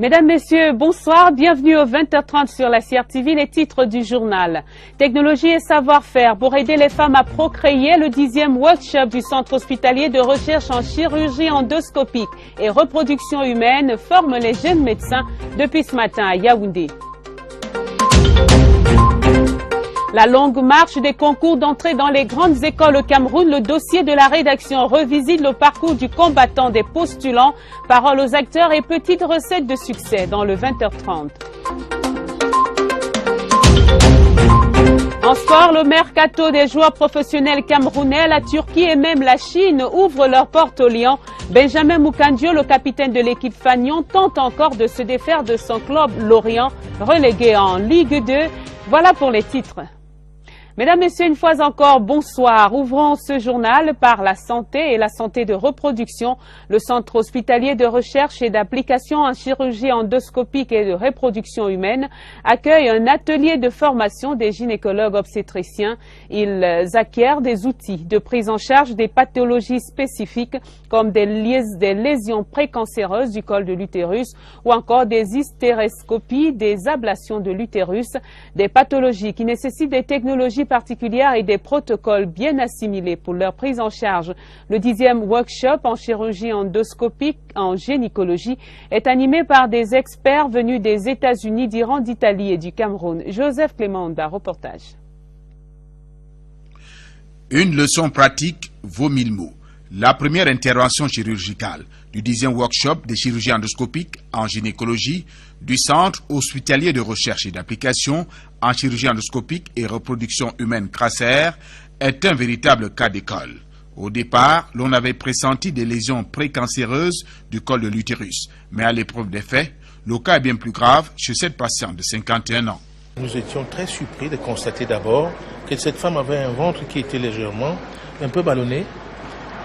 Mesdames, Messieurs, bonsoir. Bienvenue au 20h30 sur la CRTV. Les titres du journal. Technologie et savoir-faire pour aider les femmes à procréer. Le 10e workshop du Centre hospitalier de recherche en chirurgie endoscopique et reproduction humaine forme les jeunes médecins depuis ce matin à Yaoundé. La longue marche des concours d'entrée dans les grandes écoles au Cameroun, le dossier de la rédaction revisite le parcours du combattant des postulants, paroles aux acteurs et petites recettes de succès dans le 20h30. En sport, le mercato des joueurs professionnels camerounais, la Turquie et même la Chine ouvrent leurs portes au Lion. Benjamin Moukandio, le capitaine de l'équipe Fagnon, tente encore de se défaire de son club Lorient, relégué en Ligue 2. Voilà pour les titres. Mesdames, Messieurs, une fois encore, bonsoir. Ouvrons ce journal par la santé et la santé de reproduction. Le Centre hospitalier de recherche et d'application en chirurgie endoscopique et de reproduction humaine accueille un atelier de formation des gynécologues obstétriciens. Ils acquièrent des outils de prise en charge des pathologies spécifiques comme des lésions précancéreuses du col de l'utérus ou encore des hystéroscopies, des ablations de l'utérus, des pathologies qui nécessitent des technologies particulières et des protocoles bien assimilés pour leur prise en charge. Le 10e workshop en chirurgie endoscopique en gynécologie est animé par des experts venus des États-Unis, d'Iran, d'Italie et du Cameroun. Joseph Clément-Onda, reportage. Une leçon pratique vaut 1000 mots. La première intervention chirurgicale du 10e workshop des chirurgies endoscopiques en gynécologie du Centre hospitalier de recherche et d'application en chirurgie endoscopique et reproduction humaine CRACER est un véritable cas d'école. Au départ, l'on avait pressenti des lésions précancéreuses du col de l'utérus, mais à l'épreuve des faits, le cas est bien plus grave chez cette patiente de 51 ans. Nous étions très surpris de constater d'abord que cette femme avait un ventre qui était légèrement un peu ballonné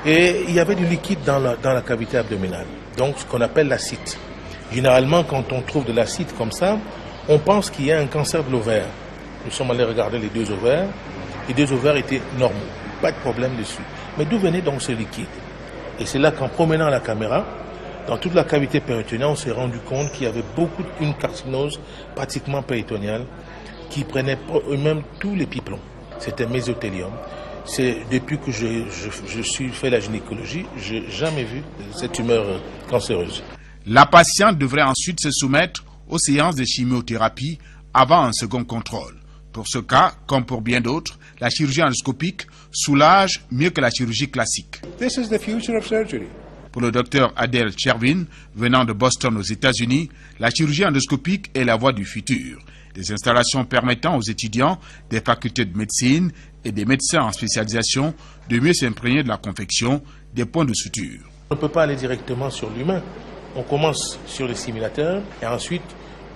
et il y avait du liquide dans la cavité abdominale, donc ce qu'on appelle l'acide. Généralement, quand on trouve de l'acide comme ça, on pense qu'il y a un cancer de l'ovaire. Nous sommes allés regarder les deux ovaires. Les deux ovaires étaient normaux, pas de problème dessus. Mais d'où venait donc ce liquide? Et c'est là qu'en promenant la caméra, dans toute la cavité péritonéale, on s'est rendu compte qu'il y avait une carcinose pratiquement péritoniale qui prenait même tous les pipelons. C'était mésothélium. C'est depuis que je suis fait la gynécologie, je n'ai jamais vu cette tumeur cancéreuse. La patiente devrait ensuite se soumettre aux séances de chimiothérapie avant un second contrôle. Pour ce cas, comme pour bien d'autres, la chirurgie endoscopique soulage mieux que la chirurgie classique. This is the future of surgery. Pour le docteur Adel Chervin, venant de Boston aux États-Unis, la chirurgie endoscopique est la voie du futur. Des installations permettant aux étudiants des facultés de médecine et des médecins en spécialisation de mieux s'imprégner de la confection des points de suture. On ne peut pas aller directement sur l'humain. On commence sur les simulateurs et ensuite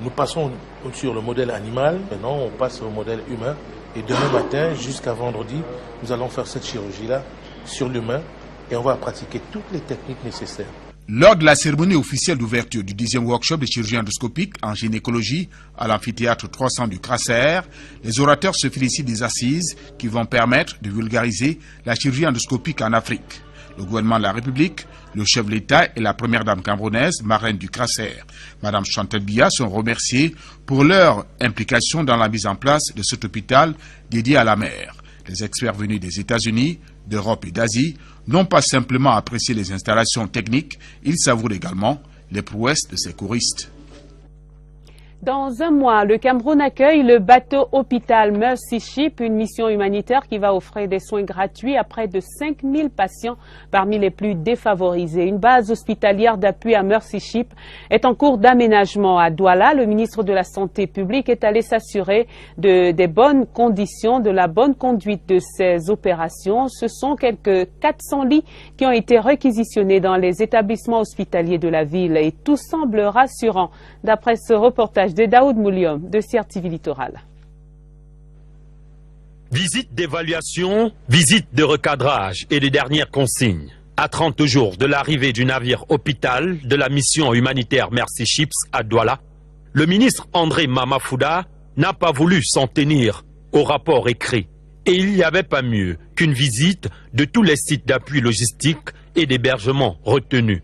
nous passons sur le modèle animal. Maintenant on passe au modèle humain et demain matin jusqu'à vendredi, nous allons faire cette chirurgie-là sur l'humain et on va pratiquer toutes les techniques nécessaires. Lors de la cérémonie officielle d'ouverture du 10e workshop de chirurgie endoscopique en gynécologie à l'amphithéâtre 300 du CRACER, les orateurs se félicitent des assises qui vont permettre de vulgariser la chirurgie endoscopique en Afrique. Le gouvernement de la République, le chef de l'État et la première dame camerounaise, marraine du CRACER, Madame Chantal Biya, sont remerciés pour leur implication dans la mise en place de cet hôpital dédié à la mère. Les experts venus des États-Unis, d'Europe et d'Asie n'ont pas simplement apprécié les installations techniques, ils savourent également les prouesses de ces choristes. Dans un mois, le Cameroun accueille le bateau hôpital Mercy Ship, une mission humanitaire qui va offrir des soins gratuits à près de 5000 patients parmi les plus défavorisés. Une base hospitalière d'appui à Mercy Ship est en cours d'aménagement à Douala. Le ministre de la Santé publique est allé s'assurer des bonnes conditions, de la bonne conduite de ces opérations. Ce sont quelques 400 lits qui ont été réquisitionnés dans les établissements hospitaliers de la ville et tout semble rassurant d'après ce reportage de Daoud Mouliom de CRTV Littoral. Visite d'évaluation, visite de recadrage et les dernières consignes. À 30 jours de l'arrivée du navire hôpital de la mission humanitaire Mercy Ships à Douala, le ministre André Mamafouda n'a pas voulu s'en tenir au rapport écrit. Et il n'y avait pas mieux qu'une visite de tous les sites d'appui logistique et d'hébergement retenus.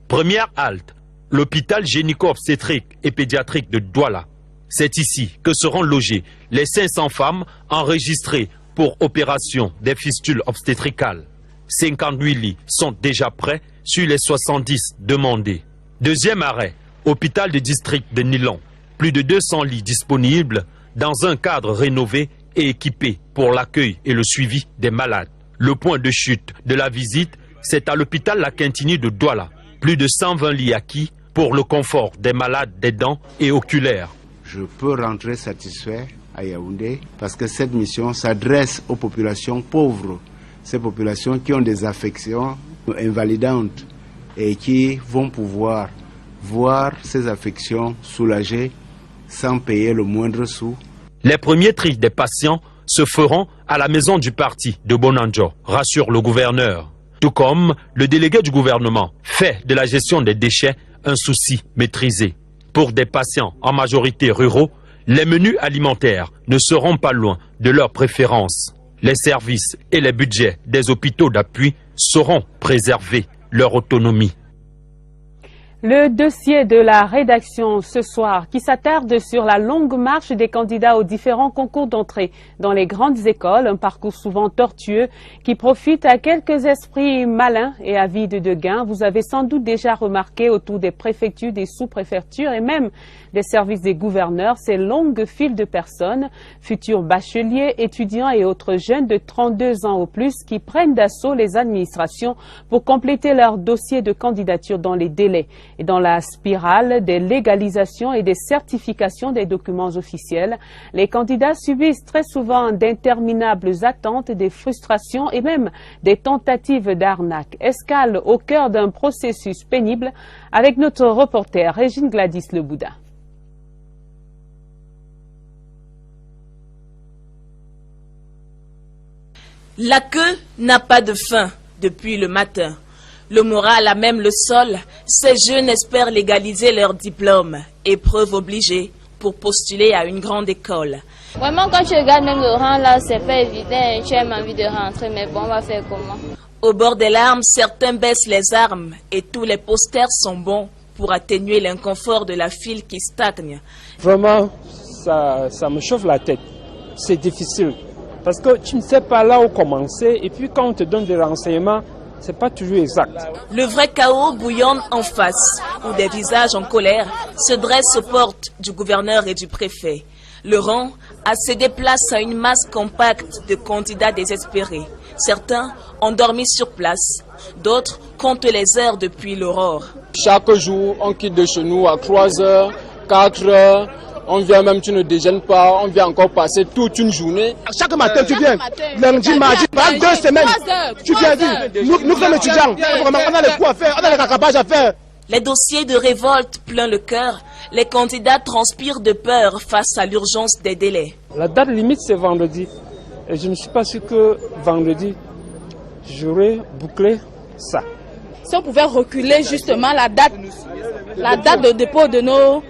Première halte, l'hôpital gynéco-obstétrique et pédiatrique de Douala. C'est ici que seront logées les 500 femmes enregistrées pour opération des fistules obstétricales. 58 lits sont déjà prêts sur les 70 demandés. Deuxième arrêt, hôpital de district de Nilon. Plus de 200 lits disponibles dans un cadre rénové et équipé pour l'accueil et le suivi des malades. Le point de chute de la visite, c'est à l'hôpital La Quintini de Douala. Plus de 120 lits acquis pour le confort des malades des dents et oculaires. Je peux rentrer satisfait à Yaoundé parce que cette mission s'adresse aux populations pauvres, ces populations qui ont des affections invalidantes et qui vont pouvoir voir ces affections soulagées sans payer le moindre sou. Les premiers tris des patients se feront à la maison du parti de Bonanjo, rassure le gouverneur. Tout comme le délégué du gouvernement fait de la gestion des déchets un souci maîtrisé. Pour des patients en majorité ruraux, les menus alimentaires ne seront pas loin de leurs préférences. Les services et les budgets des hôpitaux d'appui sauront préserver leur autonomie. Le dossier de la rédaction ce soir qui s'attarde sur la longue marche des candidats aux différents concours d'entrée dans les grandes écoles, un parcours souvent tortueux qui profite à quelques esprits malins et avides de gains. Vous avez sans doute déjà remarqué autour des préfectures, des sous-préfectures et même des services des gouverneurs ces longues files de personnes, futurs bacheliers, étudiants et autres jeunes de 32 ans au plus qui prennent d'assaut les administrations pour compléter leur dossier de candidature dans les délais. Et dans la spirale des légalisations et des certifications des documents officiels, les candidats subissent très souvent d'interminables attentes, des frustrations et même des tentatives d'arnaque. Escale au cœur d'un processus pénible avec notre reporter Régine Gladys Le Bouddha. La queue n'a pas de fin depuis le matin. Le moral a même le sol. Ces jeunes espèrent légaliser leur diplôme, épreuve obligée pour postuler à une grande école. Vraiment, quand tu regardes même le rang là, c'est pas évident. Tu as même envie de rentrer, mais bon, on va faire comment? Au bord des larmes, certains baissent les armes et tous les posters sont bons pour atténuer l'inconfort de la file qui stagne. Vraiment, ça me chauffe la tête. C'est difficile. Parce que tu ne sais pas là où commencer et puis quand on te donne des renseignements, c'est pas toujours exact. Le vrai chaos bouillonne en face, où des visages en colère se dressent aux portes du gouverneur et du préfet. Le rang a cédé place à une masse compacte de candidats désespérés. Certains ont dormi sur place, d'autres comptent les heures depuis l'aurore. Chaque jour, on quitte de chez nous à 3 heures, 4 heures. On vient même, tu ne déjeunes pas, on vient encore passer toute une journée. Chaque matin, tu viens, lundi, mardi, pendant 2 semaines, tu viens dire, nous sommes étudiants, on a les coups à faire, on a les racabages à faire. Les dossiers de révolte plein le cœur, les candidats transpirent de peur face à l'urgence des délais. La date limite, c'est vendredi. Et je ne suis pas sûr que vendredi, j'aurai bouclé ça. Si on pouvait reculer justement la date de dépôt de nos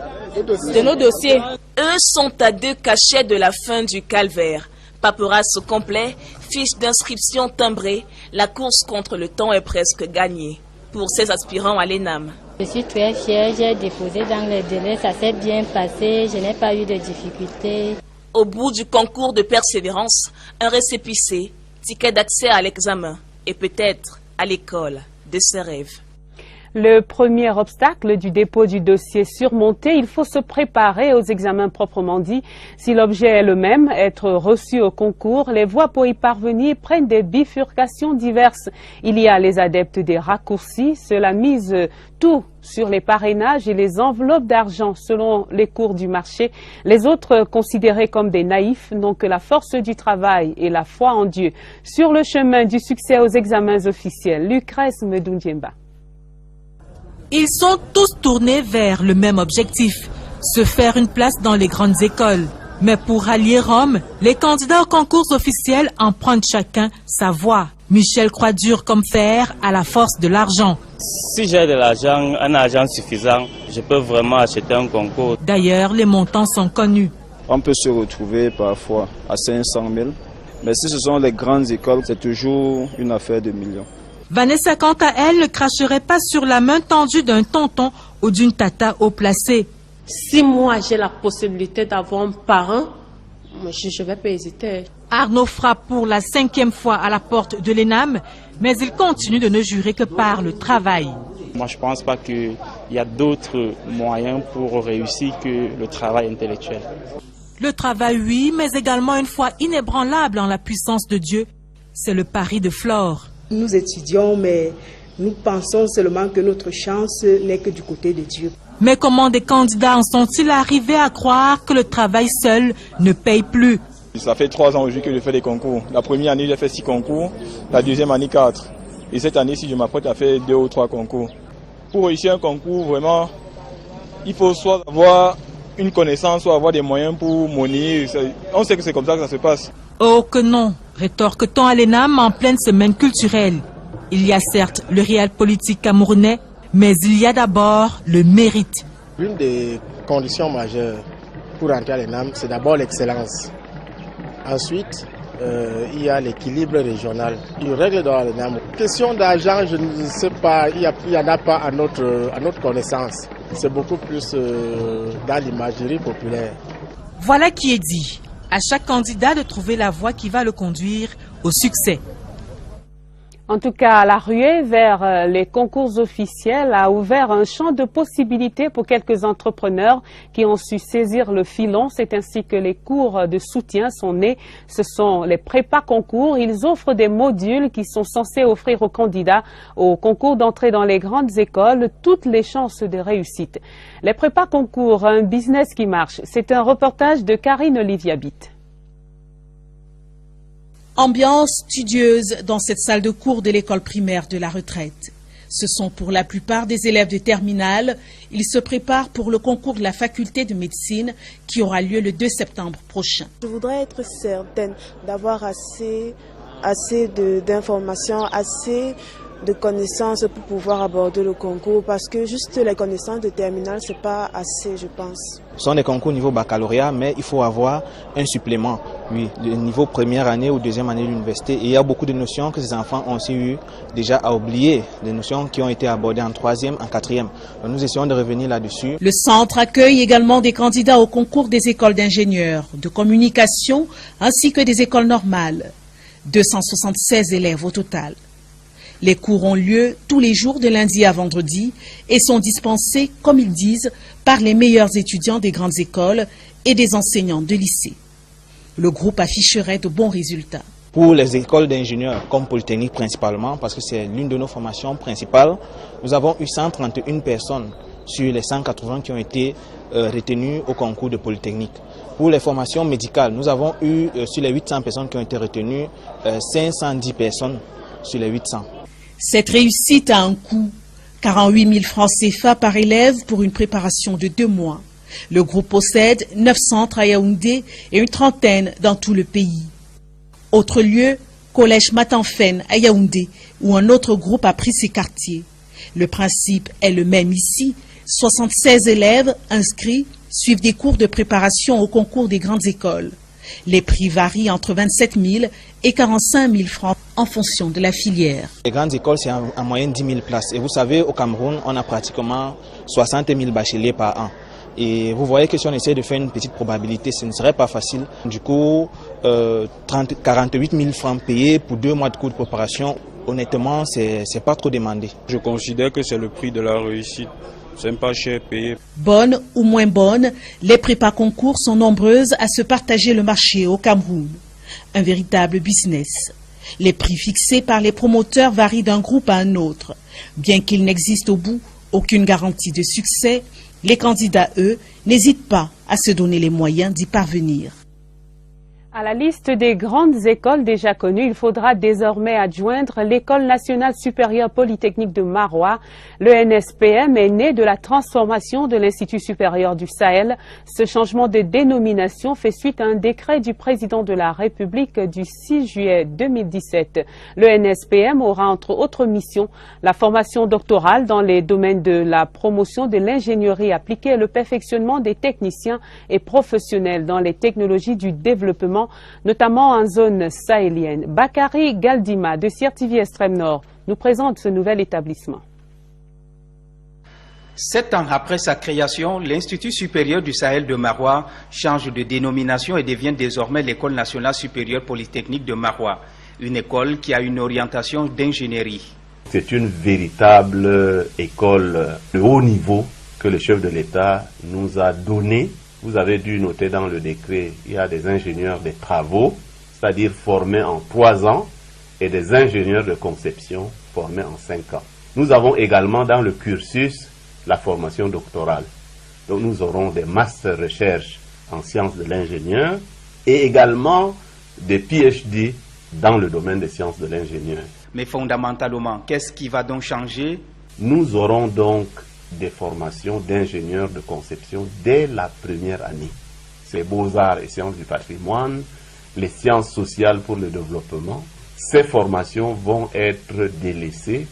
dossiers. Eux sont à 2 cachets de la fin du calvaire. Paperasse complet, fiche d'inscription timbrée, la course contre le temps est presque gagnée. Pour ces aspirants à l'ENAM. Je suis très fière, j'ai déposé dans les délais, ça s'est bien passé, je n'ai pas eu de difficultés. Au bout du concours de persévérance, un récépissé, ticket d'accès à l'examen et peut-être à l'école de ses rêves. Le premier obstacle du dépôt du dossier surmonté, il faut se préparer aux examens proprement dit. Si l'objet est le même, être reçu au concours, les voies pour y parvenir prennent des bifurcations diverses. Il y a les adeptes des raccourcis, cela mise tout sur les parrainages et les enveloppes d'argent selon les cours du marché. Les autres, considérés comme des naïfs, n'ont que la force du travail et la foi en Dieu. Sur le chemin du succès aux examens officiels, Lucrèce Medoundiemba. Ils sont tous tournés vers le même objectif, se faire une place dans les grandes écoles. Mais pour rallier Rome, les candidats aux concours officiels empruntent chacun sa voie. Michel croit dur comme fer à la force de l'argent. Si j'ai de l'argent, un argent suffisant, je peux vraiment acheter un concours. D'ailleurs, les montants sont connus. On peut se retrouver parfois à 500 000, mais si ce sont les grandes écoles, c'est toujours une affaire de millions. Vanessa, quant à elle, ne cracherait pas sur la main tendue d'un tonton ou d'une tata haut placée. Si moi j'ai la possibilité d'avoir un parent, je ne vais pas hésiter. Arnaud frappe pour la 5e fois à la porte de l'ENAM, mais il continue de ne jurer que par le travail. Moi, je ne pense pas qu'il y a d'autres moyens pour réussir que le travail intellectuel. Le travail, oui, mais également une foi inébranlable en la puissance de Dieu. C'est le pari de Flore. Nous étudions, mais nous pensons seulement que notre chance n'est que du côté de Dieu. Mais comment des candidats en sont-ils arrivés à croire que le travail seul ne paye plus? Ça fait 3 ans aujourd'hui que je fais des concours. La première année, j'ai fait 6 concours. La deuxième année, 4. Et cette année-ci, je m'apprête à faire 2 ou 3 concours. Pour réussir un concours, vraiment, il faut soit avoir une connaissance, soit avoir des moyens pour monnayer. On sait que c'est comme ça que ça se passe. Oh que non, rétorque-t-on à l'ENAM en pleine semaine culturelle. Il y a certes le réel politique camerounais, mais il y a d'abord le mérite. L'une des conditions majeures pour entrer à l'ENAM, c'est d'abord l'excellence. Ensuite, il y a l'équilibre régional. Une règle dans l'ENAM. Question d'argent, je ne sais pas, il n'y en a pas à notre connaissance. C'est beaucoup plus dans l'imagerie populaire. Voilà qui est dit. À chaque candidat de trouver la voie qui va le conduire au succès. En tout cas, la ruée vers les concours officiels a ouvert un champ de possibilités pour quelques entrepreneurs qui ont su saisir le filon. C'est ainsi que les cours de soutien sont nés. Ce sont les prépa concours. Ils offrent des modules qui sont censés offrir aux candidats au concours d'entrée dans les grandes écoles toutes les chances de réussite. Les prépa concours, un business qui marche. C'est un reportage de Karine Oliviabit. Ambiance studieuse dans cette salle de cours de l'école primaire de la retraite. Ce sont pour la plupart des élèves de terminale. Ils se préparent pour le concours de la faculté de médecine qui aura lieu le 2 septembre prochain. Je voudrais être certaine d'avoir assez d'informations, assez de connaissances pour pouvoir aborder le concours parce que juste les connaissances de terminale, c'est pas assez, je pense. Ce sont des concours niveau baccalauréat, mais il faut avoir un supplément, oui, de niveau première année ou deuxième année de l'université. Et il y a beaucoup de notions que ces enfants ont aussi eu déjà à oublier, des notions qui ont été abordées en 3e, en 4e. Donc nous essayons de revenir là-dessus. Le centre accueille également des candidats au concours des écoles d'ingénieurs, de communication, ainsi que des écoles normales. 276 élèves au total. Les cours ont lieu tous les jours de lundi à vendredi et sont dispensés, comme ils disent, par les meilleurs étudiants des grandes écoles et des enseignants de lycée. Le groupe afficherait de bons résultats. Pour les écoles d'ingénieurs, comme Polytechnique principalement, parce que c'est l'une de nos formations principales, nous avons eu 131 personnes sur les 180 qui ont été retenues au concours de Polytechnique. Pour les formations médicales, nous avons eu sur les 800 personnes qui ont été retenues, 510 personnes sur les 800. Cette réussite a un coût, 48 000 francs CFA par élève pour une préparation de 2 mois. Le groupe possède 9 centres à Yaoundé et une trentaine dans tout le pays. Autre lieu, Collège Matanfen à Yaoundé, où un autre groupe a pris ses quartiers. Le principe est le même ici. 76 élèves inscrits suivent des cours de préparation au concours des grandes écoles. Les prix varient entre 27 000 et 45 000 francs en fonction de la filière. Les grandes écoles, c'est en moyenne 10 000 places. Et vous savez, au Cameroun, on a pratiquement 60 000 bacheliers par an. Et vous voyez que si on essaie de faire une petite probabilité, ce ne serait pas facile. Du coup, 48 000 francs payés pour 2 mois de cours de préparation, honnêtement, c'est pas trop demandé. Je considère que c'est le prix de la réussite. C'est pas cher payé. Bonne ou moins bonne, les prépa concours sont nombreuses à se partager le marché au Cameroun. Un véritable business. Les prix fixés par les promoteurs varient d'un groupe à un autre. Bien qu'il n'existe au bout aucune garantie de succès, les candidats, eux, n'hésitent pas à se donner les moyens d'y parvenir. À la liste des grandes écoles déjà connues, il faudra désormais adjoindre l'École nationale supérieure polytechnique de Maroua. Le NSPM est né de la transformation de l'Institut supérieur du Sahel. Ce changement de dénomination fait suite à un décret du président de la République du 6 juillet 2017. Le NSPM aura entre autres missions la formation doctorale dans les domaines de la promotion de l'ingénierie appliquée et le perfectionnement des techniciens et professionnels dans les technologies du développement, notamment en zone sahélienne. Bakary Galdima de CIR TV Extrême Nord nous présente ce nouvel établissement. 7 ans après sa création, l'Institut supérieur du Sahel de Maroua change de dénomination et devient désormais l'École nationale supérieure polytechnique de Maroua, une école qui a une orientation d'ingénierie. C'est une véritable école de haut niveau que le chef de l'État nous a donnée. Vous avez dû noter dans le décret, il y a des ingénieurs des travaux, c'est-à-dire formés en 3 ans, et des ingénieurs de conception formés en 5 ans. Nous avons également dans le cursus la formation doctorale. Donc nous aurons des masters recherche en sciences de l'ingénieur et également des PhD dans le domaine des sciences de l'ingénieur. Mais fondamentalement, qu'est-ce qui va donc changer? Nous aurons donc des formations d'ingénieurs de conception dès la première année. C'est beaux-arts et sciences du patrimoine, les sciences sociales pour le développement. Ces formations vont être délaissées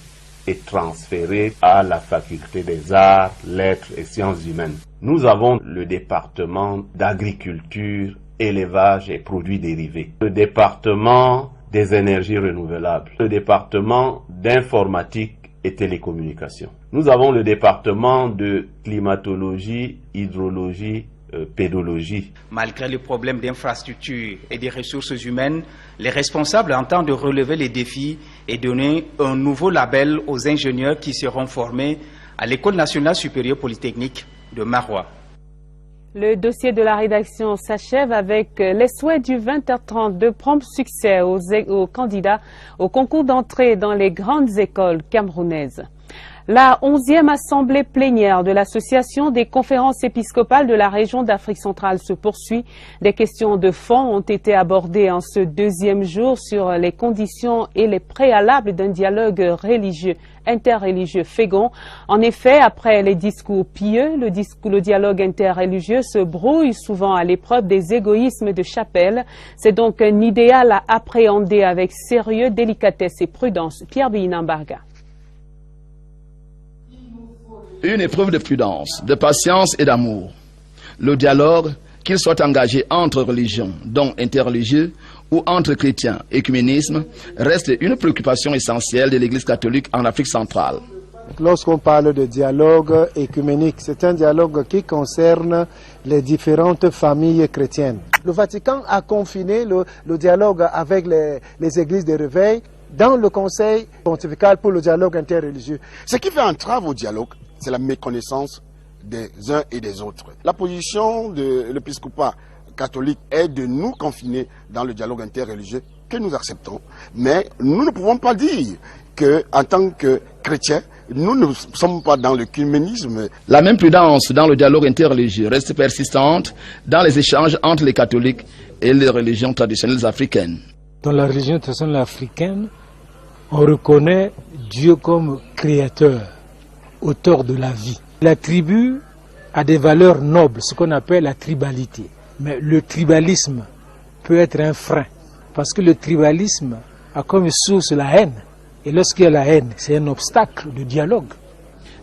et transférées à la faculté des arts, lettres et sciences humaines. Nous avons le département d'agriculture, élevage et produits dérivés, le département des énergies renouvelables, le département d'informatique et télécommunications. Nous avons le département de climatologie, hydrologie, pédologie. Malgré le problème d'infrastructure et des ressources humaines, les responsables entendent relever les défis et donner un nouveau label aux ingénieurs qui seront formés à l'École nationale supérieure polytechnique de Maroua. Le dossier de la rédaction s'achève avec les souhaits du 20h30 de prompt succès aux candidats au concours d'entrée dans les grandes écoles camerounaises. La 11e assemblée plénière de l'Association des conférences épiscopales de la région d'Afrique centrale se poursuit. Des questions de fond ont été abordées en ce 2e jour sur les conditions et les préalables d'un dialogue religieux, interreligieux fécond. En effet, après les discours pieux, le dialogue interreligieux se brouille souvent à l'épreuve des égoïsmes de chapelle. C'est donc un idéal à appréhender avec sérieux, délicatesse et prudence. Pierre Béinambarga. Une épreuve de prudence, de patience et d'amour. Le dialogue, qu'il soit engagé entre religions, dont interreligieux, ou entre chrétiens, écuménisme, reste une préoccupation essentielle de l'Église catholique en Afrique centrale. Lorsqu'on parle de dialogue écuménique, c'est un dialogue qui concerne les différentes familles chrétiennes. Le Vatican a confiné le dialogue avec les églises de réveil dans le Conseil pontifical pour le dialogue interreligieux. Ce qui fait entrave au dialogue, c'est la méconnaissance des uns et des autres. La position de l'épiscopat catholique est de nous confiner dans le dialogue interreligieux que nous acceptons. Mais nous ne pouvons pas dire qu'en tant que chrétiens, nous ne sommes pas dans le l'œcuménisme. La même prudence dans le dialogue interreligieux reste persistante dans les échanges entre les catholiques et les religions traditionnelles africaines. Dans la religion traditionnelle africaine, on reconnaît Dieu comme créateur, auteur de la vie. La tribu a des valeurs nobles, ce qu'on appelle la tribalité. Mais le tribalisme peut être un frein, parce que le tribalisme a comme source la haine. Et lorsqu'il y a la haine, c'est un obstacle de dialogue.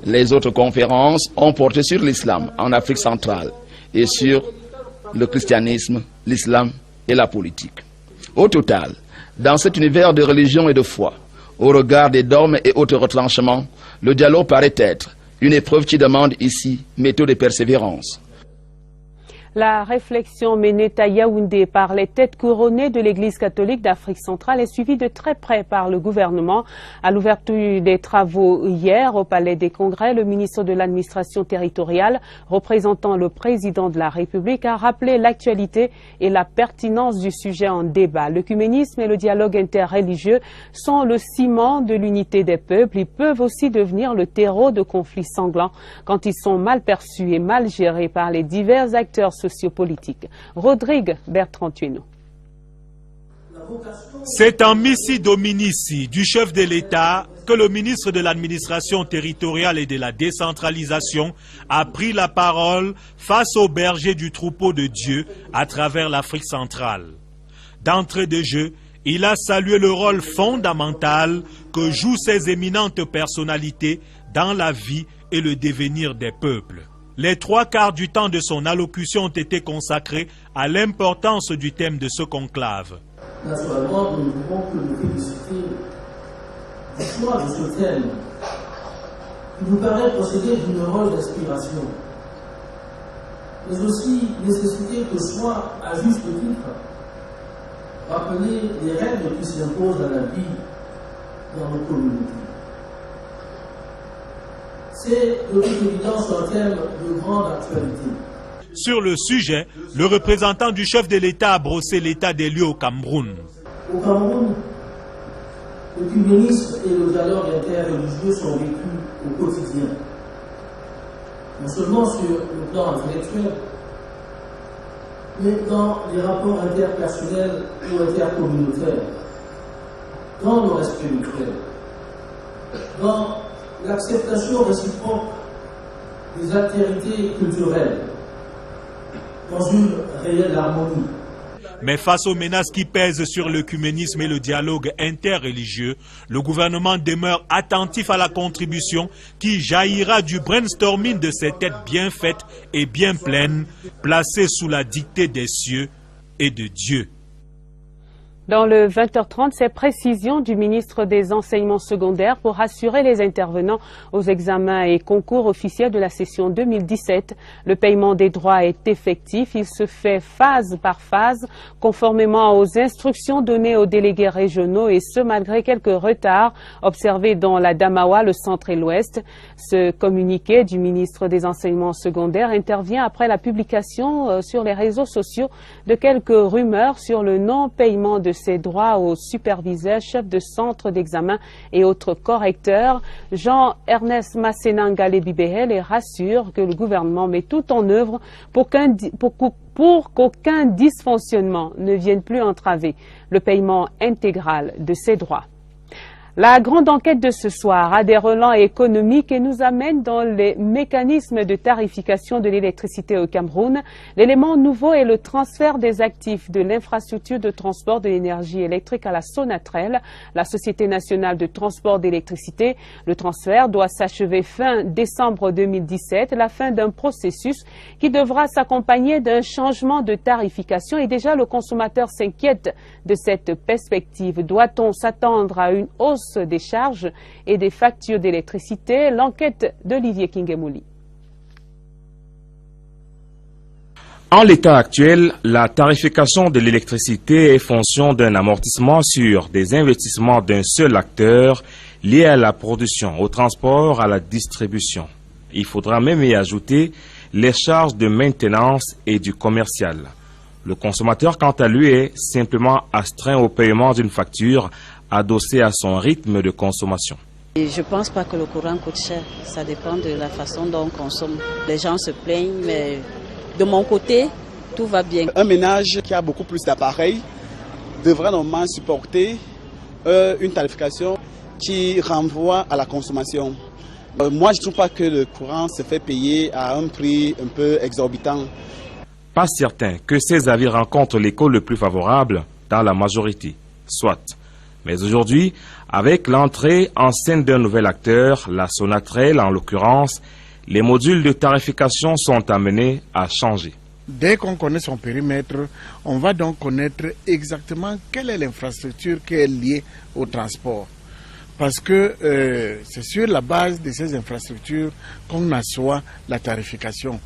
Les autres conférences ont porté sur l'islam en Afrique centrale et sur le christianisme, l'islam et la politique. Au total, dans cet univers de religion et de foi, au regard des dogmes et autres retranchements, le dialogue paraît être une épreuve qui demande ici méthode et persévérance. La réflexion menée à Yaoundé par les têtes couronnées de l'Église catholique d'Afrique centrale est suivie de très près par le gouvernement. À l'ouverture des travaux hier au Palais des Congrès, le ministre de l'administration territoriale, représentant le président de la République, a rappelé l'actualité et la pertinence du sujet en débat. L'œcuménisme et le dialogue interreligieux sont le ciment de l'unité des peuples. Ils peuvent aussi devenir le terreau de conflits sanglants quand ils sont mal perçus et mal gérés par les divers acteurs sociopolitique. Rodrigue Bertrand Tueno. C'est en missi dominici du chef de l'État que le ministre de l'administration territoriale et de la décentralisation a pris la parole face aux bergers du troupeau de Dieu à travers l'Afrique centrale. D'entrée de jeu, il a salué le rôle fondamental que jouent ces éminentes personnalités dans la vie et le devenir des peuples. Les 3/4 du temps de son allocution ont été consacrés à l'importance du thème de ce conclave. Naturellement, nous ne pouvons que nous féliciter du choix de ce thème qui nous permet de procéder d'une rôle d'inspiration, mais aussi nécessiter que soit, à juste titre, rappeler les règles qui s'imposent dans la vie dans nos communautés. C'est de toute évidence un thème de grande actualité. Sur le sujet, le représentant du chef de l'État a brossé l'état des lieux au Cameroun. Au Cameroun, l'écuménisme et le dialogue interreligieux sont vécus au quotidien, non seulement sur le plan intellectuel, mais dans les rapports interpersonnels ou intercommunautaires, dans le respect mutuel, dans l'acceptation réciproque des altérités culturelles, dans une réelle harmonie. Mais face aux menaces qui pèsent sur l'œcuménisme et le dialogue interreligieux, le gouvernement demeure attentif à la contribution qui jaillira du brainstorming de ces têtes bien faites et bien pleines, placées sous la dictée des cieux et de Dieu. Dans le 20h30, ces précisions du ministre des Enseignements secondaires pour rassurer les intervenants aux examens et concours officiels de la session 2017. Le paiement des droits est effectif. Il se fait phase par phase, conformément aux instructions données aux délégués régionaux, et ce malgré quelques retards observés dans la Damawa, le centre et l'ouest. Ce communiqué du ministre des Enseignements secondaires intervient après la publication sur les réseaux sociaux de quelques rumeurs sur le non-paiement de ses droits aux superviseurs, chefs de centre d'examen et autres correcteurs. Jean-Ernest Masséna-Ngalé-Bibéhé les rassure que le gouvernement met tout en œuvre pour qu'aucun dysfonctionnement ne vienne plus entraver le paiement intégral de ces droits. La grande enquête de ce soir a des relents économiques et nous amène dans les mécanismes de tarification de l'électricité au Cameroun. L'élément nouveau est le transfert des actifs de l'infrastructure de transport de l'énergie électrique à la Sonatrel, la Société nationale de transport d'électricité. Le transfert doit s'achever fin décembre 2017, la fin d'un processus qui devra s'accompagner d'un changement de tarification. Et déjà, le consommateur s'inquiète de cette perspective. Doit-on s'attendre à une hausse des charges et des factures d'électricité? L'enquête d'Olivier Kingemouli. En l'état actuel, la tarification de l'électricité est fonction d'un amortissement sur des investissements d'un seul acteur liés à la production, au transport, à la distribution. Il faudra même y ajouter les charges de maintenance et du commercial. Le consommateur, quant à lui, est simplement astreint au paiement d'une facture adossé à son rythme de consommation. Et je ne pense pas que le courant coûte cher. Ça dépend de la façon dont on consomme. Les gens se plaignent, mais de mon côté, tout va bien. Un ménage qui a beaucoup plus d'appareils devrait normalement supporter une tarification qui renvoie à la consommation. Moi, je ne trouve pas que le courant se fait payer à un prix un peu exorbitant. Pas certain que ces avis rencontrent l'écho le plus favorable dans la majorité, soit. Mais aujourd'hui, avec l'entrée en scène d'un nouvel acteur, la Sonatrel en l'occurrence, les modules de tarification sont amenés à changer. Dès qu'on connaît son périmètre, on va donc connaître exactement quelle est l'infrastructure qui est liée au transport. Parce que c'est sur la base de ces infrastructures qu'on assoit la tarification.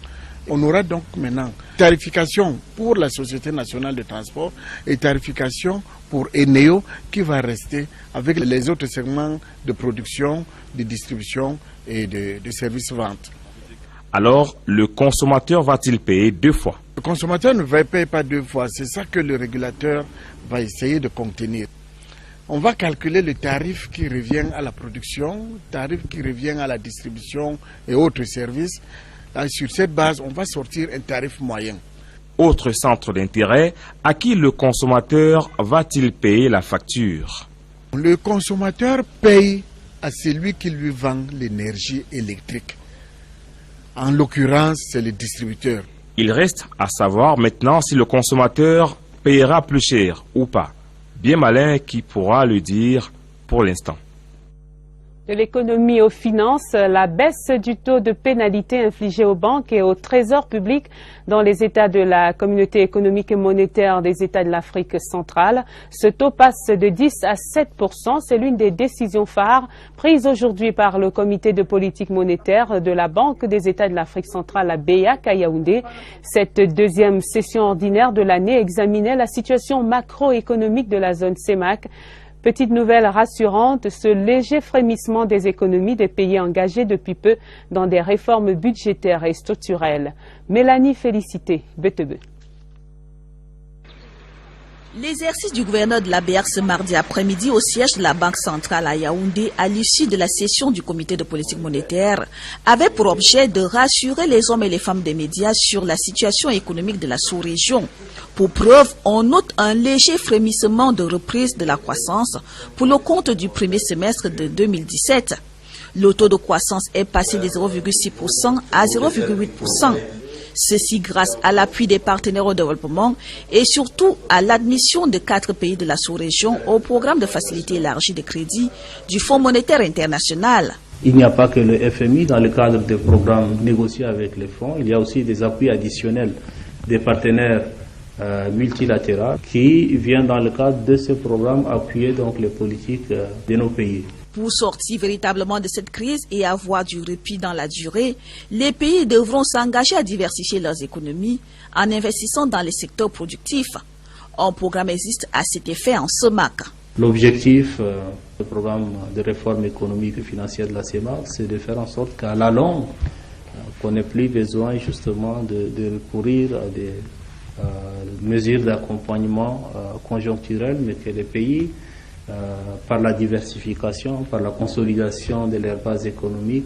On aura donc maintenant tarification pour la Société nationale de transport et tarification pour Eneo qui va rester avec les autres segments de production, de distribution et de services-vente. Alors, le consommateur va-t-il payer deux fois? Le consommateur ne va payer pas deux fois, c'est ça que le régulateur va essayer de contenir. On va calculer le tarif qui revient à la production, tarif qui revient à la distribution et autres services. Sur cette base, on va sortir un tarif moyen. Autre centre d'intérêt, à qui le consommateur va-t-il payer la facture? Le consommateur paye à celui qui lui vend l'énergie électrique. En l'occurrence, c'est le distributeur. Il reste à savoir maintenant si le consommateur payera plus cher ou pas. Bien malin qui pourra le dire pour l'instant. De l'économie aux finances, la baisse du taux de pénalité infligé aux banques et au trésor public dans les États de la Communauté économique et monétaire des États de l'Afrique centrale. Ce taux passe de 10 à 7%. C'est l'une des décisions phares prises aujourd'hui par le comité de politique monétaire de la Banque des États de l'Afrique centrale à BEAC à Yaoundé. Cette deuxième session ordinaire de l'année examinait la situation macroéconomique de la zone CEMAC. Petite nouvelle rassurante, ce léger frémissement des économies des pays engagés depuis peu dans des réformes budgétaires et structurelles. Mélanie Félicité, Betebe. L'exercice du gouverneur de la BEAC ce mardi après-midi au siège de la Banque centrale à Yaoundé à l'issue de la session du comité de politique monétaire avait pour objet de rassurer les hommes et les femmes des médias sur la situation économique de la sous-région. Pour preuve, on note un léger frémissement de reprise de la croissance pour le compte du premier semestre de 2017. Le taux de croissance est passé de 0,6% à 0,8%. Ceci grâce à l'appui des partenaires au développement et surtout à l'admission de 4 pays de la sous-région au programme de facilité élargie de crédit du Fonds monétaire international. Il n'y a pas que le FMI dans le cadre des programmes négociés avec les fonds, il y a aussi des appuis additionnels des partenaires multilatéraux qui viennent dans le cadre de ce programme appuyer donc les politiques de nos pays. Pour sortir véritablement de cette crise et avoir du répit dans la durée, les pays devront s'engager à diversifier leurs économies en investissant dans les secteurs productifs. Un programme existe à cet effet en CEMAC. L'objectif du programme de réforme économique et financière de la CEMAC, c'est de faire en sorte qu'à la longue, qu'on n'ait plus besoin justement de recourir à des mesures d'accompagnement conjoncturel, mais que les pays par la diversification, par la consolidation de leurs bases économiques,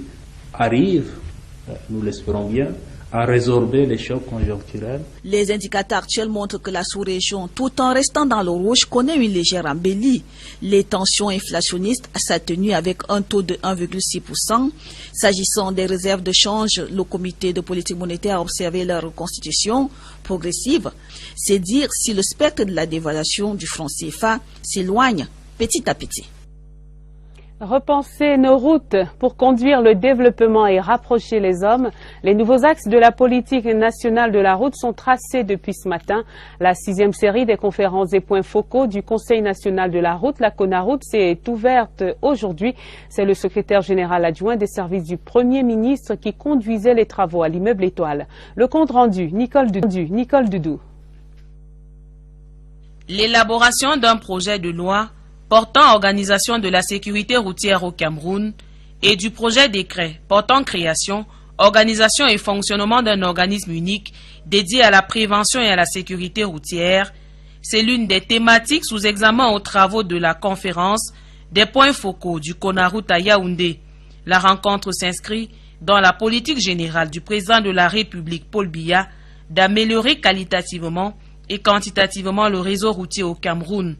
arrivent, nous l'espérons bien, à résorber les chocs conjoncturels. Les indicateurs actuels montrent que la sous-région, tout en restant dans le rouge, connaît une légère embellie. Les tensions inflationnistes s'atténuent avec un taux de 1,6%. S'agissant des réserves de change, le comité de politique monétaire a observé leur reconstitution progressive. C'est dire si le spectre de la dévaluation du franc CFA s'éloigne petit à petit. Repenser nos routes pour conduire le développement et rapprocher les hommes. Les nouveaux axes de la politique nationale de la route sont tracés depuis ce matin. La 6e série des conférences et points focaux du Conseil national de la route, la CONAROUTE, s'est ouverte aujourd'hui. C'est le secrétaire général adjoint des services du Premier ministre qui conduisait les travaux à l'immeuble Étoile. Le compte rendu, Nicole Dudou. L'élaboration d'un projet de loi portant organisation de la sécurité routière au Cameroun et du projet décret portant création, organisation et fonctionnement d'un organisme unique dédié à la prévention et à la sécurité routière, c'est l'une des thématiques sous examen aux travaux de la conférence des points focaux du CONAROUTE à Yaoundé. La rencontre s'inscrit dans la politique générale du président de la République Paul Biya d'améliorer qualitativement et quantitativement le réseau routier au Cameroun.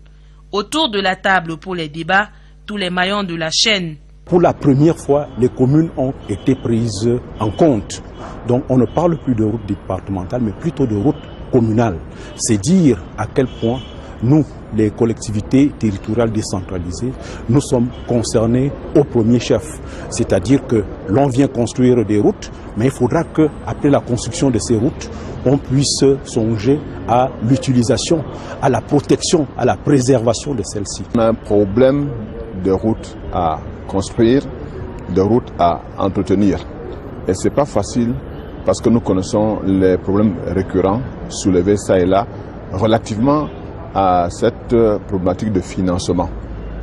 Autour de la table pour les débats, tous les maillons de la chaîne. Pour la première fois, les communes ont été prises en compte. Donc on ne parle plus de route départementale, mais plutôt de route communale. C'est dire à quel point nous, les collectivités territoriales décentralisées, nous sommes concernés au premier chef. C'est-à-dire que l'on vient construire des routes, mais il faudra qu'après la construction de ces routes, on puisse songer à l'utilisation, à la protection, à la préservation de celles-ci. On a un problème de routes à construire, de routes à entretenir. Et ce n'est pas facile parce que nous connaissons les problèmes récurrents soulevés ça et là relativement à cette problématique de financement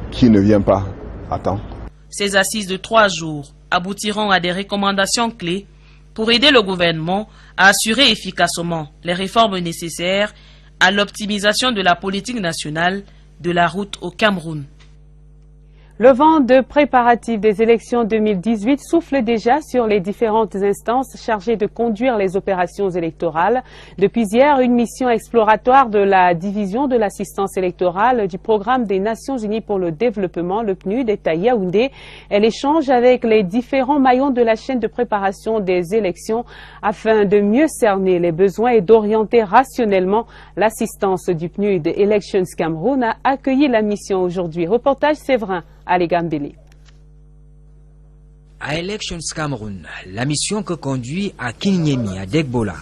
qui ne vient pas à temps. Ces assises de 3 jours aboutiront à des recommandations clés pour aider le gouvernement à assurer efficacement les réformes nécessaires à l'optimisation de la politique nationale de la route au Cameroun. Le vent de préparatifs des élections 2018 souffle déjà sur les différentes instances chargées de conduire les opérations électorales. Depuis hier, une mission exploratoire de la division de l'assistance électorale du programme des Nations Unies pour le développement, le PNUD, est à Yaoundé. Elle échange avec les différents maillons de la chaîne de préparation des élections afin de mieux cerner les besoins et d'orienter rationnellement l'assistance du PNUD. Elections Cameroun a accueilli la mission aujourd'hui. Reportage Séverin. À Elections Cameroun, la mission que conduit à Kinyemi, à Degbola,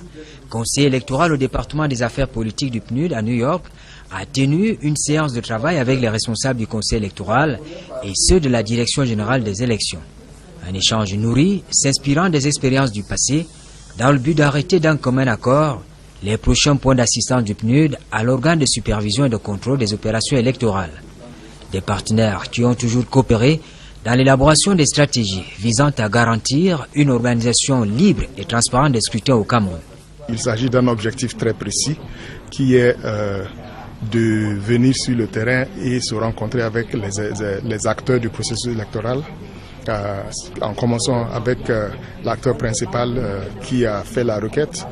conseiller électoral au département des affaires politiques du PNUD à New York, a tenu une séance de travail avec les responsables du conseil électoral et ceux de la direction générale des élections. Un échange nourri, s'inspirant des expériences du passé, dans le but d'arrêter d'un commun accord les prochains points d'assistance du PNUD à l'organe de supervision et de contrôle des opérations électorales. Des partenaires qui ont toujours coopéré dans l'élaboration des stratégies visant à garantir une organisation libre et transparente des scrutins au Cameroun. Il s'agit d'un objectif très précis qui est de venir sur le terrain et se rencontrer avec les acteurs du processus électoral, en commençant avec l'acteur principal qui a fait la requête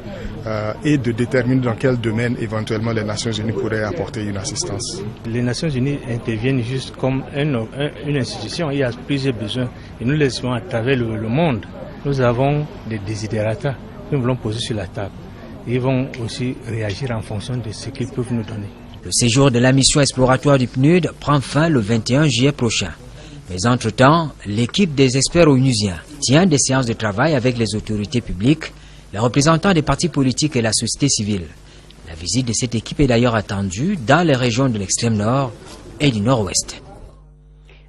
et de déterminer dans quel domaine éventuellement les Nations Unies pourraient apporter une assistance. Les Nations Unies interviennent juste comme une institution. Il y a plusieurs besoins et nous les voyons à travers le monde. Nous avons des desiderata que nous voulons poser sur la table. Ils vont aussi réagir en fonction de ce qu'ils peuvent nous donner. Le séjour de la mission exploratoire du PNUD prend fin le 21 juillet prochain. Mais entre-temps, l'équipe des experts onusiens tient des séances de travail avec les autorités publiques, les représentants des partis politiques et la société civile. La visite de cette équipe est d'ailleurs attendue dans les régions de l'extrême nord et du nord-ouest.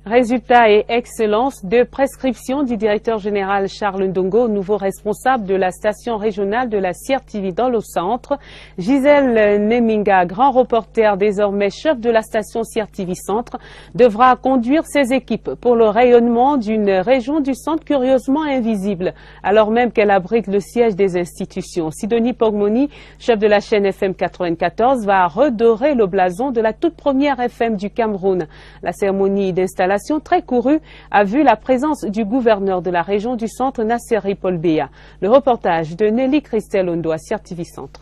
Résultats et excellence de prescription du directeur général Charles Ndongo, nouveau responsable de la station régionale de la CRTV dans le centre. Gisèle Neminga, grand reporter, désormais chef de la station CRTV Centre, devra conduire ses équipes pour le rayonnement d'une région du centre curieusement invisible, alors même qu'elle abrite le siège des institutions. Sidonie Pogmoni, chef de la chaîne FM 94, va redorer le blason de la toute première FM du Cameroun. La cérémonie d'installation très courue a vu la présence du gouverneur de la région du centre, Nasseri Paul Béa. Le reportage de Nelly Christelle Ondo à CRTV Centre.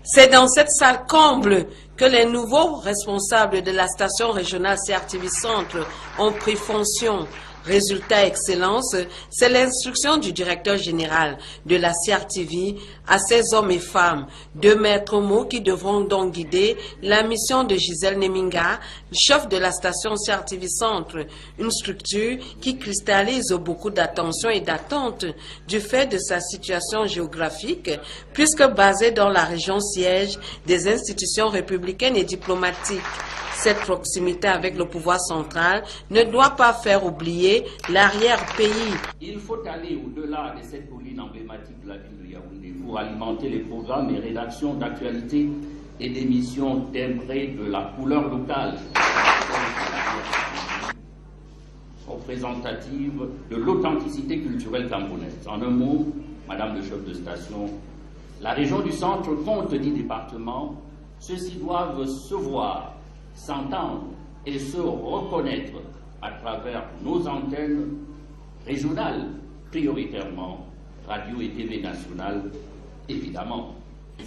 C'est dans cette salle comble que les nouveaux responsables de la station régionale CRTV Centre ont pris fonction. Résultat excellence, c'est l'instruction du directeur général de la CRTV à ses hommes et femmes, deux maîtres mots qui devront donc guider la mission de Gisèle Neminga, chef de la station CRTV Centre, une structure qui cristallise beaucoup d'attention et d'attente du fait de sa situation géographique, puisque basée dans la région siège des institutions républicaines et diplomatiques. Cette proximité avec le pouvoir central ne doit pas faire oublier l'arrière-pays. Il faut aller au-delà de cette colline emblématique de la ville de Yaoundé pour alimenter les programmes et rédactions d'actualité et d'émissions timbrées de la couleur locale, représentative de l'authenticité culturelle camerounaise. En un mot, Madame le chef de station, la région du centre compte 10 départements. Ceux-ci doivent se voir, s'entendre et se reconnaître à travers nos antennes régionales, prioritairement radio et TV nationales, évidemment.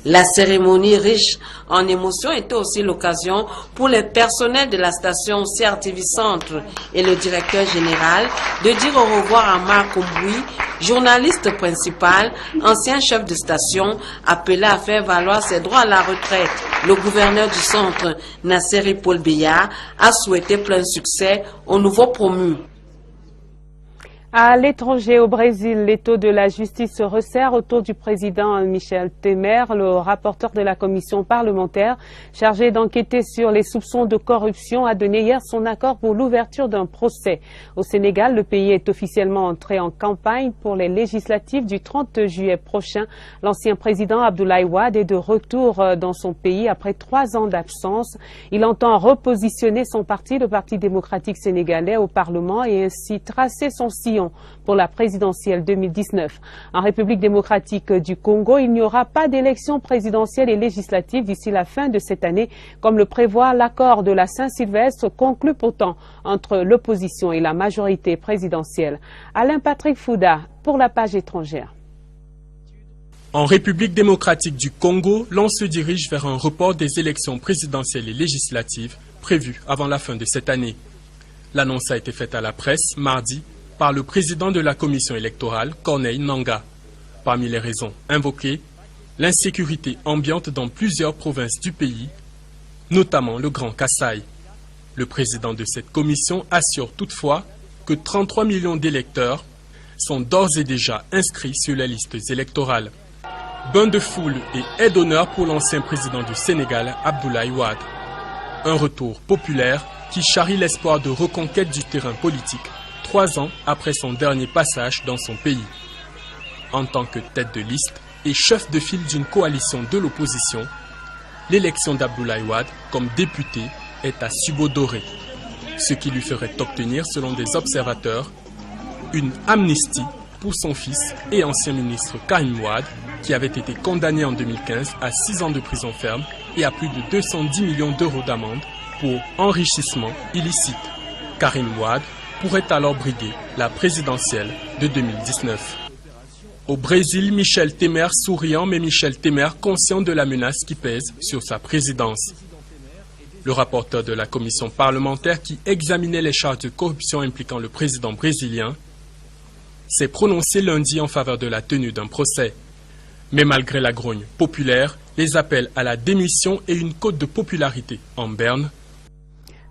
La cérémonie riche en émotions était aussi l'occasion pour les personnels de la station CRTV Centre et le directeur général de dire au revoir à Marc Omboui, journaliste principal, ancien chef de station, appelé à faire valoir ses droits à la retraite. Le gouverneur du centre, Nasseri Paul Béa, a souhaité plein succès aux nouveaux promus. À l'étranger, au Brésil, l'étau de la justice se resserre autour du président Michel Temer, le rapporteur de la commission parlementaire chargé d'enquêter sur les soupçons de corruption, a donné hier son accord pour l'ouverture d'un procès. Au Sénégal, le pays est officiellement entré en campagne pour les législatives du 30 juillet prochain. L'ancien président Abdoulaye Wade est de retour dans son pays après 3 ans d'absence. Il entend repositionner son parti, le Parti démocratique sénégalais, au Parlement et ainsi tracer son sillon pour la présidentielle 2019. En République démocratique du Congo, il n'y aura pas d'élection présidentielle et législative d'ici la fin de cette année, comme le prévoit l'accord de la Saint-Sylvestre, conclu pourtant entre l'opposition et la majorité présidentielle. Alain Patrick Fouda pour la page étrangère. En République démocratique du Congo, l'on se dirige vers un report des élections présidentielles et législatives prévues avant la fin de cette année. L'annonce a été faite à la presse mardi par le président de la commission électorale, Corneille Nangaa. Parmi les raisons invoquées, l'insécurité ambiante dans plusieurs provinces du pays, notamment le Grand Kasaï. Le président de cette commission assure toutefois que 33 millions d'électeurs sont d'ores et déjà inscrits sur les listes électorales. Bain de foule et aide d'honneur pour l'ancien président du Sénégal, Abdoulaye Wade. Un retour populaire qui charrie l'espoir de reconquête du terrain politique 3 ans après son dernier passage dans son pays. En tant que tête de liste et chef de file d'une coalition de l'opposition, l'élection d'Abdoulaye Wade comme député est à subodorer, ce qui lui ferait obtenir, selon des observateurs, une amnistie pour son fils et ancien ministre Karim Wade, qui avait été condamné en 2015 à 6 ans de prison ferme et à plus de 210 millions d'euros d'amende pour enrichissement illicite. Karim Wade pourrait alors briguer la présidentielle de 2019. Au Brésil, Michel Temer souriant, mais Michel Temer conscient de la menace qui pèse sur sa présidence. Le rapporteur de la commission parlementaire qui examinait les charges de corruption impliquant le président brésilien s'est prononcé lundi en faveur de la tenue d'un procès. Mais malgré la grogne populaire, les appels à la démission et une cote de popularité en berne.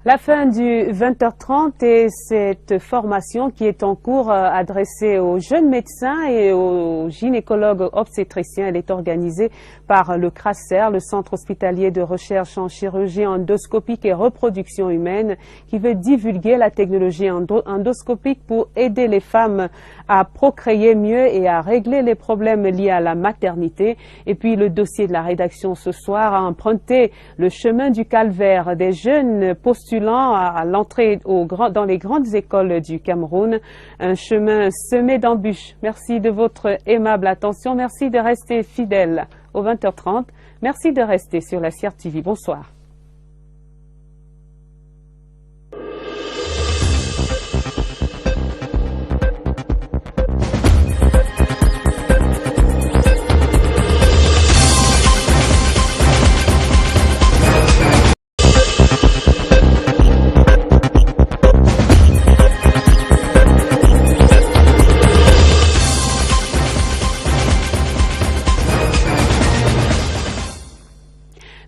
La fin du 20h30 et cette formation qui est en cours adressée aux jeunes médecins et aux gynécologues obstétriciens, elle est organisée par le CRASER, le Centre hospitalier de recherche en chirurgie endoscopique et reproduction humaine, qui veut divulguer la technologie endoscopique pour aider les femmes à procréer mieux et à régler les problèmes liés à la maternité. Et puis le dossier de la rédaction ce soir a emprunté le chemin du calvaire des jeunes postulant à l'entrée dans les grandes écoles du Cameroun, un chemin semé d'embûches. Merci de votre aimable attention, merci de rester fidèle au 20h30, merci de rester sur la CIR TV. Bonsoir.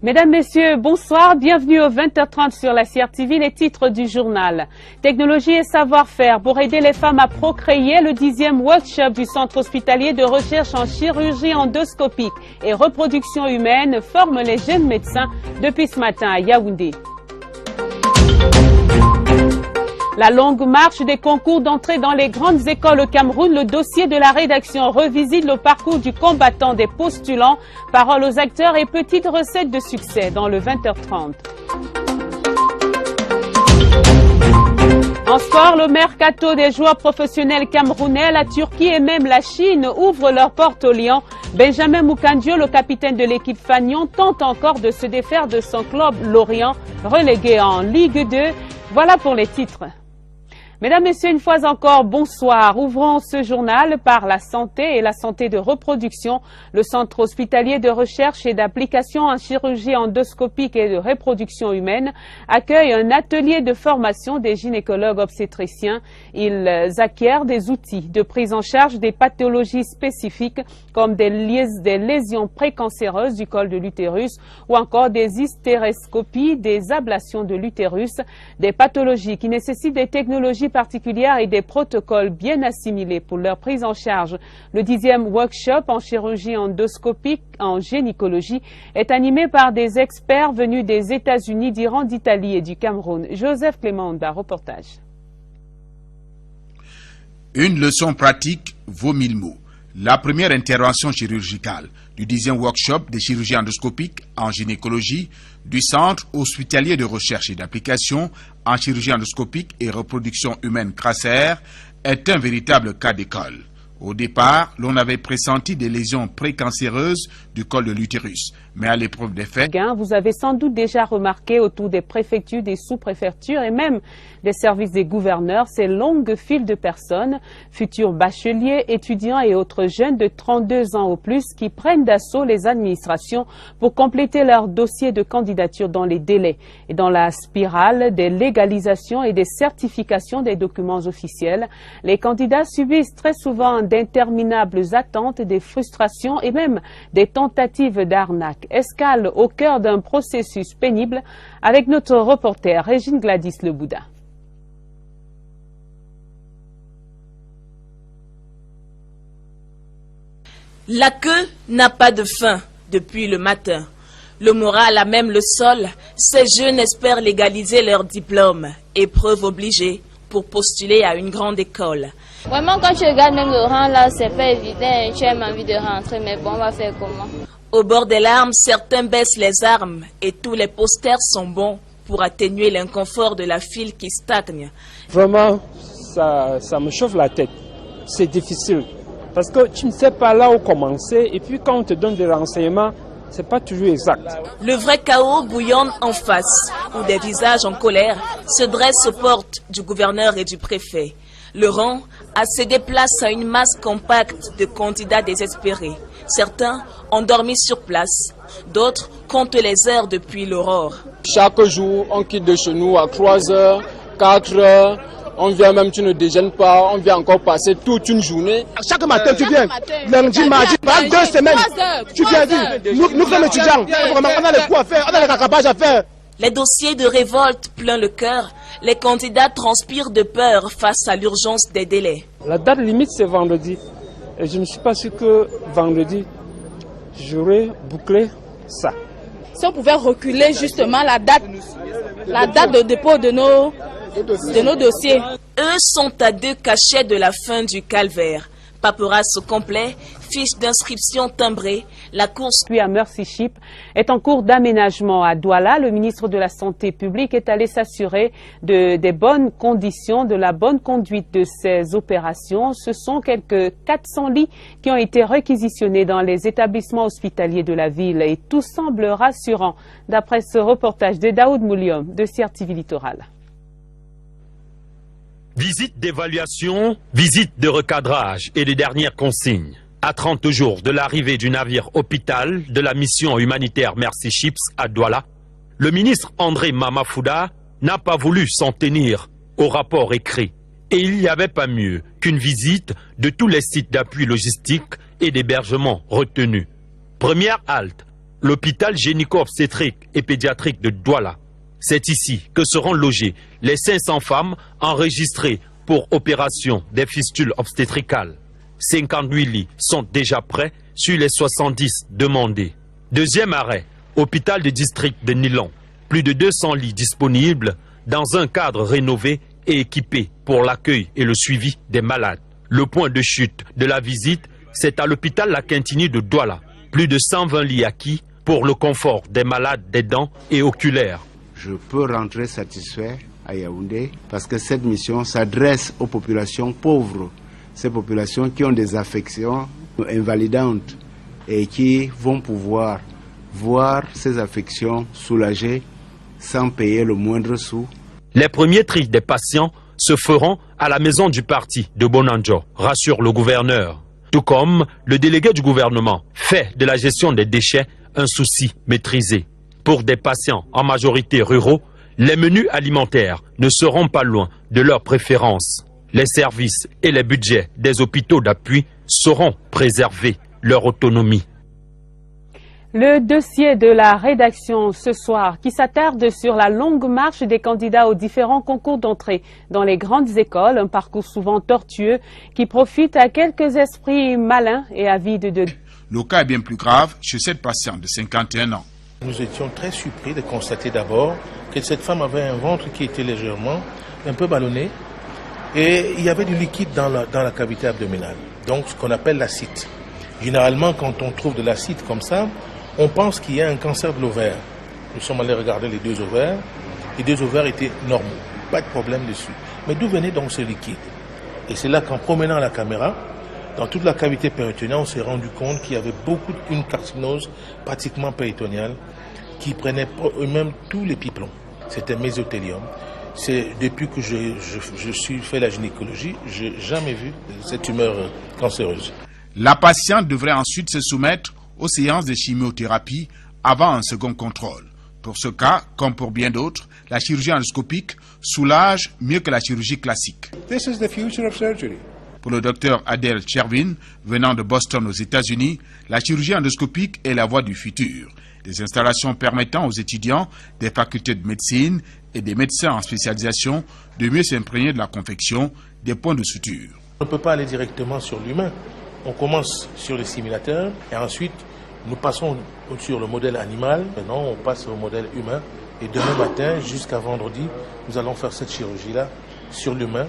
Mesdames, Messieurs, bonsoir. Bienvenue au 20h30 sur la CIR TV. Les titres du journal. Technologie et savoir-faire pour aider les femmes à procréer. Le 10e workshop du Centre hospitalier de recherche en chirurgie endoscopique et reproduction humaine forme les jeunes médecins depuis ce matin à Yaoundé. La longue marche des concours d'entrée dans les grandes écoles au Cameroun, le dossier de la rédaction revisite le parcours du combattant des postulants, paroles aux acteurs et petites recettes de succès dans le 20h30. En sport, le mercato des joueurs professionnels camerounais, la Turquie et même la Chine ouvrent leurs portes aux Lions. Benjamin Mukandio, le capitaine de l'équipe Fagnon, tente encore de se défaire de son club Lorient, relégué en Ligue 2. Voilà pour les titres. Mesdames, Messieurs, une fois encore, bonsoir. Ouvrons ce journal par la santé et la santé de reproduction. Le Centre hospitalier de recherche et d'application en chirurgie endoscopique et de reproduction humaine accueille un atelier de formation des gynécologues obstétriciens. Ils acquièrent des outils de prise en charge des pathologies spécifiques comme des lésions précancéreuses du col de l'utérus ou encore des hystéroscopies, des ablations de l'utérus, des pathologies qui nécessitent des technologies particulières et des protocoles bien assimilés pour leur prise en charge. Le 10e workshop en chirurgie endoscopique en gynécologie est animé par des experts venus des États-Unis, d'Iran, d'Italie et du Cameroun. Joseph Clémenda, reportage. Une leçon pratique vaut 1000 mots. La première intervention chirurgicale du 10e workshop de chirurgie endoscopique en gynécologie du Centre hospitalier de recherche et d'application en chirurgie endoscopique et reproduction humaine CRASER est un véritable cas d'école. Au départ, l'on avait pressenti des lésions précancéreuses du col de l'utérus, mais à l'épreuve des faits... Vous avez sans doute déjà remarqué autour des préfectures, des sous-préfectures et même des services des gouverneurs ces longues files de personnes, futurs bacheliers, étudiants et autres jeunes de 32 ans ou plus qui prennent d'assaut les administrations pour compléter leur dossier de candidature dans les délais. Et dans la spirale des légalisations et des certifications des documents officiels, les candidats subissent très souvent d'interminables attentes, des frustrations et même des tentatives d'arnaque. Escale au cœur d'un processus pénible avec notre reporter Régine Gladys Le Bouddha. La queue n'a pas de fin depuis le matin. Le moral a même le sol. Ces jeunes espèrent légaliser leur diplôme, épreuve obligée pour postuler à une grande école. Vraiment, quand tu regardes même le rang là, c'est pas évident. Tu as même envie de rentrer, mais bon, on va faire comment? Au bord des larmes, certains baissent les armes et tous les posters sont bons pour atténuer l'inconfort de la file qui stagne. Vraiment, ça me chauffe la tête. C'est difficile. Parce que tu ne sais pas là où commencer et puis quand on te donne des renseignements, c'est pas toujours exact. Le vrai chaos bouillonne en face, où des visages en colère se dressent aux portes du gouverneur et du préfet. Le rang a cédé place à une masse compacte de candidats désespérés. Certains ont dormi sur place, d'autres comptent les heures depuis l'aurore. Chaque jour, on quitte de chez nous à 3 heures, 4 heures. On vient même, tu ne déjeunes pas, on vient encore passer toute une journée. Chaque matin, tu viens, lundi, mardi, pendant 2 semaines, tu viens dire, nous sommes étudiants, on a les coups à faire, on a les rattrapages à faire. Les dossiers de révolte plein le cœur, les candidats transpirent de peur face à l'urgence des délais. La date limite, c'est vendredi. Et je ne suis pas sûr que vendredi, j'aurai bouclé ça. Si on pouvait reculer justement la date de dépôt de nos dossiers. Eux sont à 2 cachets de la fin du calvaire. Paperasse complet, fiche d'inscription timbrée, la course. Puis à Mercy Ship est en cours d'aménagement à Douala. Le ministre de la Santé publique est allé s'assurer des bonnes conditions, de la bonne conduite de ces opérations. Ce sont quelques 400 lits qui ont été réquisitionnés dans les établissements hospitaliers de la ville et tout semble rassurant, d'après ce reportage de Daoud Mouliom de CRTV Littoral. Visite d'évaluation, visite de recadrage et de dernières consignes. À 30 jours de l'arrivée du navire hôpital de la mission humanitaire Mercy Ships à Douala, le ministre André Mamafouda n'a pas voulu s'en tenir au rapport écrit. Et il n'y avait pas mieux qu'une visite de tous les sites d'appui logistique et d'hébergement retenus. Première halte, l'hôpital gynéco-obstétrique et pédiatrique de Douala. C'est ici que seront logées les 500 femmes enregistrées pour opération des fistules obstétricales. 58 lits sont déjà prêts sur les 70 demandés. Deuxième arrêt, hôpital de district de Nilon. Plus de 200 lits disponibles dans un cadre rénové et équipé pour l'accueil et le suivi des malades. Le point de chute de la visite, c'est à l'hôpital La Quintini de Douala. Plus de 120 lits acquis pour le confort des malades des dents et oculaires. Je peux rentrer satisfait à Yaoundé parce que cette mission s'adresse aux populations pauvres, ces populations qui ont des affections invalidantes et qui vont pouvoir voir ces affections soulagées sans payer le moindre sou. Les premiers tris des patients se feront à la maison du parti de Bonanjo, rassure le gouverneur. Tout comme le délégué du gouvernement fait de la gestion des déchets un souci maîtrisé. Pour des patients en majorité ruraux, les menus alimentaires ne seront pas loin de leurs préférences. Les services et les budgets des hôpitaux d'appui sauront préserver leur autonomie. Le dossier de la rédaction ce soir qui s'attarde sur la longue marche des candidats aux différents concours d'entrée dans les grandes écoles, un parcours souvent tortueux qui profite à quelques esprits malins et avides de... Le cas est bien plus grave chez cette patiente de 51 ans. Nous étions très surpris de constater d'abord que cette femme avait un ventre qui était légèrement un peu ballonné et il y avait du liquide dans la cavité abdominale, donc ce qu'on appelle l'acide. Généralement, quand on trouve de l'acide comme ça, on pense qu'il y a un cancer de l'ovaire. Nous sommes allés regarder les 2 ovaires. Les 2 ovaires étaient normaux, pas de problème dessus. Mais d'où venait donc ce liquide? Et c'est là qu'en promenant la caméra, dans toute la cavité péritonéale, on s'est rendu compte qu'il y avait une carcinose pratiquement péritoniale qui prenait même tous les pipelons. C'était mésothélium. C'est depuis que je suis fait la gynécologie, je n'ai jamais vu cette tumeur cancéreuse. La patiente devrait ensuite se soumettre aux séances de chimiothérapie avant un second contrôle. Pour ce cas, comme pour bien d'autres, la chirurgie endoscopique soulage mieux que la chirurgie classique. This is the future of surgery. Pour le docteur Adel Chervin, venant de Boston aux États-Unis, la chirurgie endoscopique est la voie du futur. Des installations permettant aux étudiants des facultés de médecine et des médecins en spécialisation de mieux s'imprégner de la confection des points de suture. On ne peut pas aller directement sur l'humain. On commence sur les simulateurs et ensuite nous passons sur le modèle animal. Maintenant, on passe au modèle humain. Et demain matin, jusqu'à vendredi, nous allons faire cette chirurgie-là sur l'humain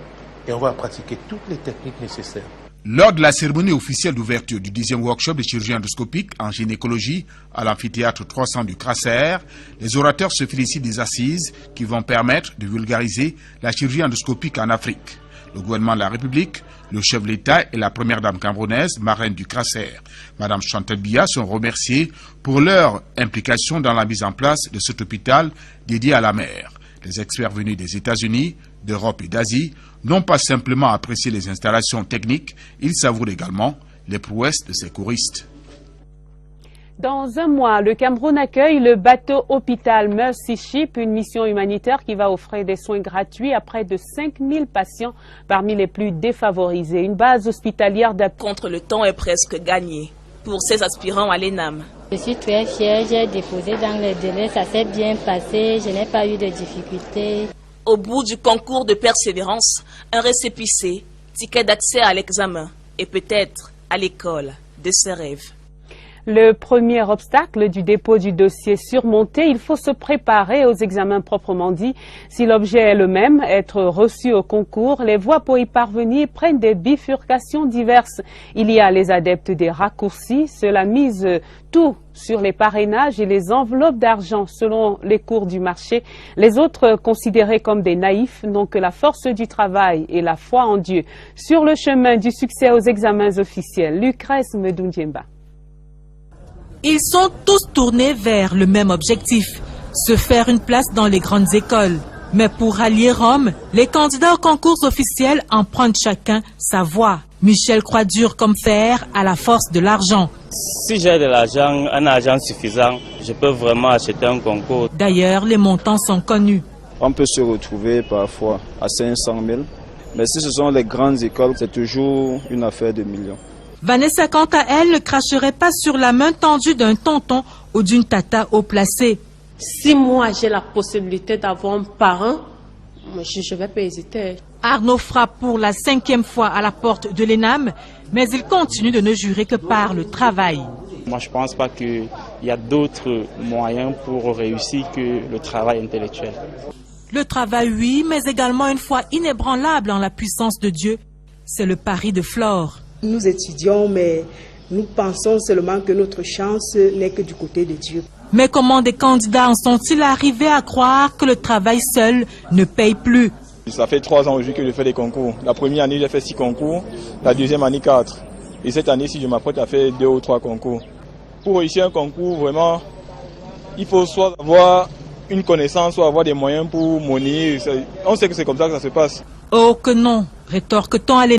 et on va pratiquer toutes les techniques nécessaires. Lors de la cérémonie officielle d'ouverture du 10e workshop de chirurgie endoscopique en gynécologie à l'amphithéâtre 300 du Crasser, les orateurs se félicitent des assises qui vont permettre de vulgariser la chirurgie endoscopique en Afrique. Le gouvernement de la République, le chef de l'État et la première dame camerounaise, marraine du Crasser, Madame Chantal Biya, sont remerciés pour leur implication dans la mise en place de cet hôpital dédié à la mère. Les experts venus des États-Unis, d'Europe et d'Asie n'ont pas simplement apprécié les installations techniques, ils savourent également les prouesses de ces choristes. Dans un mois, le Cameroun accueille le bateau hôpital Mercy Ship, une mission humanitaire qui va offrir des soins gratuits à près de 5000 patients parmi les plus défavorisés. Une base hospitalière d'appui contre le temps est presque gagné pour ces aspirants à l'ENAM. Je suis très fière, j'ai déposé dans les délais, ça s'est bien passé, je n'ai pas eu de difficultés. Au bout du concours de persévérance, un récépissé, ticket d'accès à l'examen et peut-être à l'école de ses rêves. Le premier obstacle du dépôt du dossier surmonté, il faut se préparer aux examens proprement dit. Si l'objet est le même, être reçu au concours, les voies pour y parvenir prennent des bifurcations diverses. Il y a les adeptes des raccourcis, cela mise tout sur les parrainages et les enveloppes d'argent selon les cours du marché. Les autres, considérés comme des naïfs, n'ont que la force du travail et la foi en Dieu. Sur le chemin du succès aux examens officiels, Lucrèce Medoundiemba. Ils sont tous tournés vers le même objectif, se faire une place dans les grandes écoles. Mais pour rallier Rome, les candidats aux concours officiels empruntent chacun sa voie. Michel croit dur comme fer à la force de l'argent. Si j'ai de l'argent, un argent suffisant, je peux vraiment acheter un concours. D'ailleurs, les montants sont connus. On peut se retrouver parfois à 500 000, mais si ce sont les grandes écoles, c'est toujours une affaire de millions. Vanessa, quant à elle, ne cracherait pas sur la main tendue d'un tonton ou d'une tata haut placée. Si moi j'ai la possibilité d'avoir un parent, je ne vais pas hésiter. Arnaud frappe pour la 5e fois à la porte de l'ENAM, mais il continue de ne jurer que par le travail. Moi, je ne pense pas qu'il y a d'autres moyens pour réussir que le travail intellectuel. Le travail, oui, mais également une foi inébranlable en la puissance de Dieu. C'est le pari de Flore. Nous étudions, mais nous pensons seulement que notre chance n'est que du côté de Dieu. Mais comment des candidats en sont-ils arrivés à croire que le travail seul ne paye plus? Ça fait 3 ans aujourd'hui que je fais des concours. La première année, j'ai fait 6 concours. La deuxième année, 4. Et cette année, si je m'apprête à faire 2 ou 3 concours. Pour réussir un concours, vraiment, il faut soit avoir une connaissance, soit avoir des moyens pour monnayer. On sait que c'est comme ça que ça se passe. Oh que non, rétorque-t-on à